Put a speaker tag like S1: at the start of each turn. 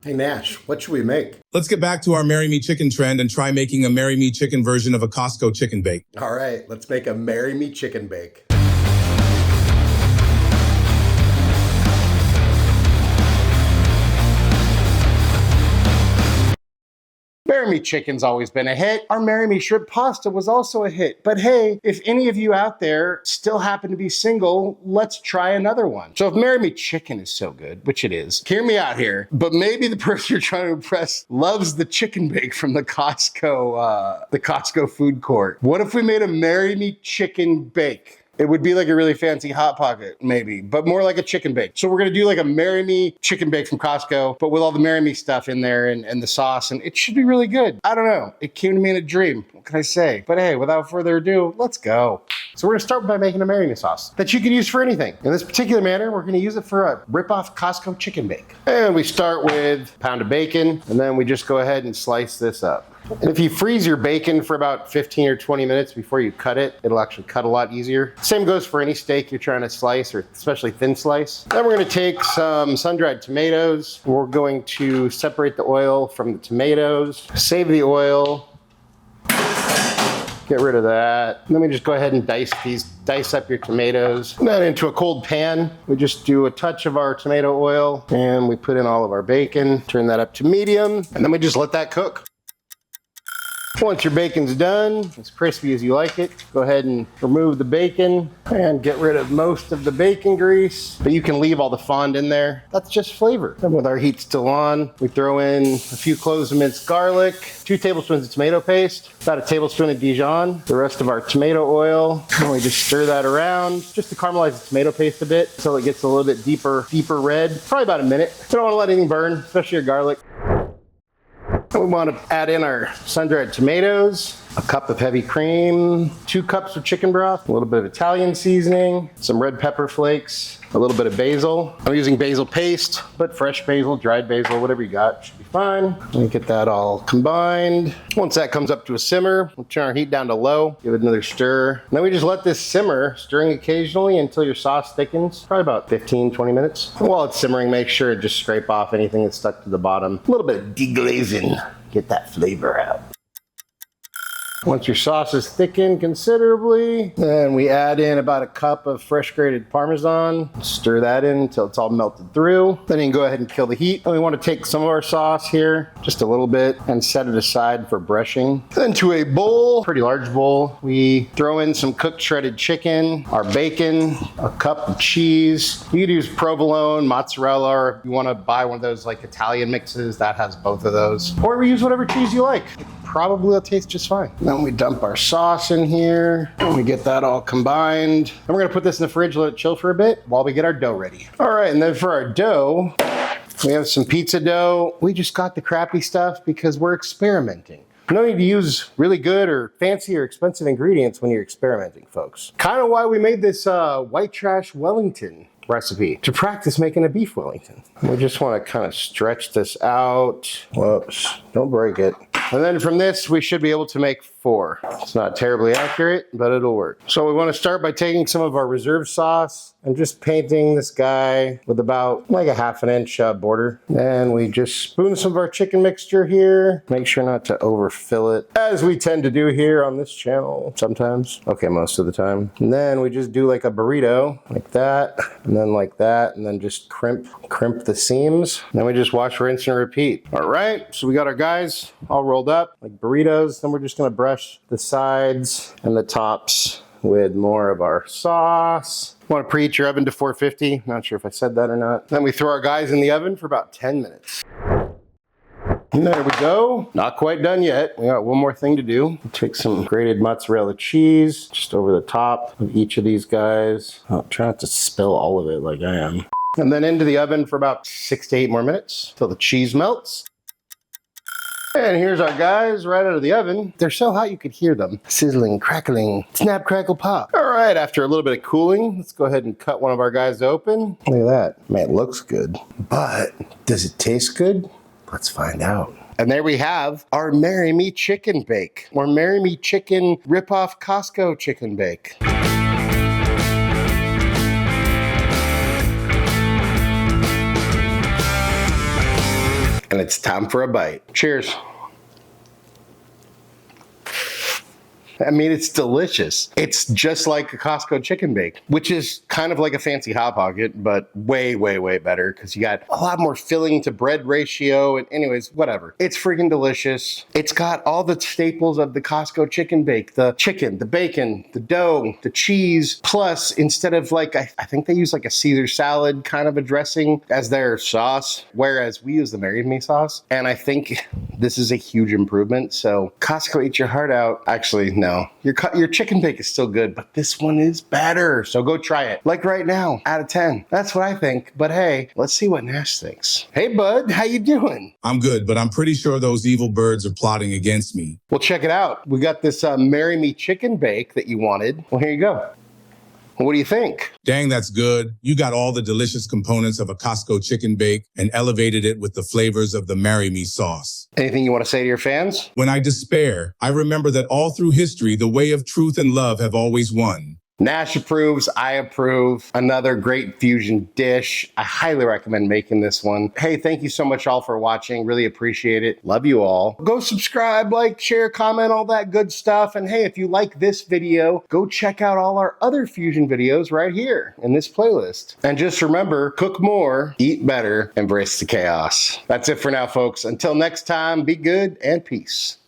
S1: Hey Nash, what should we make?
S2: Let's get back to our Marry Me Chicken trend and try making a Marry Me Chicken version of a Costco Chicken Bake.
S1: All right, let's make a Marry Me Chicken Bake. Marry Me Chicken's always been a hit. Our Marry Me Shrimp Pasta was also a hit. But hey, if any of you out there still happen to be single, let's try another one. So if Marry Me Chicken is so good, which it is, hear me out here, but maybe the person you're trying to impress loves the chicken bake from the Costco food court. What if we made a Marry Me Chicken Bake? It would be like a really fancy Hot Pocket, maybe, but more like a chicken bake. So we're gonna do like a Marry Me Chicken Bake from Costco, but with all the Marry Me stuff in there and the sauce, and it should be really good. I don't know, it came to me in a dream, what can I say? But hey, without further ado, let's go. So we're gonna start by making a Marry Me sauce that you can use for anything. In this particular manner, we're gonna use it for a rip-off Costco chicken bake. And we start with a pound of bacon, and then we just go ahead and slice this up. And if you freeze your bacon for about 15 or 20 minutes before you cut it, it'll actually cut a lot easier. Same goes for any steak you're trying to slice, or especially thin slice. Then we're gonna take some sun-dried tomatoes. We're going to separate the oil from the tomatoes, save the oil, get rid of that. And then we just go ahead and dice up your tomatoes. And then into a cold pan, we just do a touch of our tomato oil, and we put in all of our bacon, turn that up to medium, and then we just let that cook. Once your bacon's done, as crispy as you like it, go ahead and remove the bacon and get rid of most of the bacon grease, but you can leave all the fond in there. That's just flavor. And with our heat still on, we throw in a few cloves of minced garlic, 2 tablespoons of tomato paste, about a tablespoon of Dijon, the rest of our tomato oil, and we just stir that around just to caramelize the tomato paste a bit until it gets a little bit deeper red, probably about a minute. You don't want to let anything burn, especially your garlic. We want to add in our sun-dried tomatoes, a cup of heavy cream, 2 cups of chicken broth, a little bit of Italian seasoning, some red pepper flakes, a little bit of basil. I'm using basil paste, but fresh basil, dried basil, whatever you got should be fine. Let me get that all combined. Once that comes up to a simmer, we'll turn our heat down to low, give it another stir. And then we just let this simmer, stirring occasionally until your sauce thickens, probably about 15, 20 minutes. And while it's simmering, make sure to just scrape off anything that's stuck to the bottom. A little bit of deglazing, get that flavor out. Once your sauce is thickened considerably, then we add in about a cup of fresh grated Parmesan. Stir that in until it's all melted through. Then you can go ahead and kill the heat. And we want to take some of our sauce here, just a little bit, and set it aside for brushing. Then to a bowl, pretty large bowl, we throw in some cooked shredded chicken, our bacon, a cup of cheese. You could use provolone, mozzarella, or if you want to buy one of those like Italian mixes, that has both of those. Or we use whatever cheese you like. Probably will taste just fine. Then we dump our sauce in here, and we get that all combined. And we're gonna put this in the fridge, let it chill for a bit while we get our dough ready. All right, and then for our dough, we have some pizza dough. We just got the crappy stuff because we're experimenting. No need to use really good or fancy or expensive ingredients when you're experimenting, folks. Kind of why we made this white trash Wellington recipe, to practice making a beef Wellington. We just want to kind of stretch this out. Whoops, don't break it. And then from this, we should be able to make 4. It's not terribly accurate, but it'll work. So we want to start by taking some of our reserve sauce and just painting this guy with about like a 1/2 inch border. Then we just spoon some of our chicken mixture here. Make sure not to overfill it, as we tend to do here on this channel sometimes. Okay, most of the time. And then we just do like a burrito, like that, and then like that, and then just crimp the seams. And then we just wash, rinse, and repeat. All right, so we got our guys all rolled up like burritos. Then we're just gonna brush the sides and the tops with more of our sauce. You want to preheat your oven to 450. Not sure if I said that or not. Then we throw our guys in the oven for about 10 minutes. And there we go. Not quite done yet. We got one more thing to do. We'll take some grated mozzarella cheese just over the top of each of these guys. Oh, try not to spill all of it like I am. And then into the oven for about 6 to 8 more minutes until the cheese melts. And here's our guys right out of the oven. They're so hot you could hear them. Sizzling, crackling, snap, crackle, pop. All right, after a little bit of cooling, let's go ahead and cut one of our guys open. Look at that. Man, it looks good. But does it taste good? Let's find out. And there we have our Marry Me Chicken Bake, or Marry Me Chicken Rip-Off Costco Chicken Bake. And it's time for a bite. Cheers. I mean, it's delicious. It's just like a Costco Chicken Bake, which is kind of like a fancy Hot Pocket, but way, way, way better because you got a lot more filling to bread ratio. And anyways, whatever. It's freaking delicious. It's got all the staples of the Costco Chicken Bake, the chicken, the bacon, the dough, the cheese, plus instead of like, I think they use like a Caesar salad kind of a dressing as their sauce, whereas we use the Marry Me sauce. And I think this is a huge improvement. So Costco, eat your heart out. Actually, no. Your chicken bake is still good, but this one is better. So go try it. Like right now, out of 10. That's what I think. But hey, let's see what Nash thinks. Hey, bud, how you doing?
S2: I'm good, but I'm pretty sure those evil birds are plotting against me.
S1: Well, check it out. We got this Marry Me Chicken Bake that you wanted. Well, here you go. What do you think?
S2: Dang, that's good. You got all the delicious components of a Costco chicken bake and elevated it with the flavors of the Marry Me sauce.
S1: Anything you want to say to your fans?
S2: When I despair, I remember that all through history, the way of truth and love have always won.
S1: Nash approves, I approve. Another great fusion dish. I highly recommend making this one. Hey, thank you so much all for watching. Really appreciate it. Love you all. Go subscribe, like, share, comment, all that good stuff. And hey, if you like this video, go check out all our other fusion videos right here in this playlist. And just remember, cook more, eat better, embrace the chaos. That's it for now, folks. Until next time, be good and peace.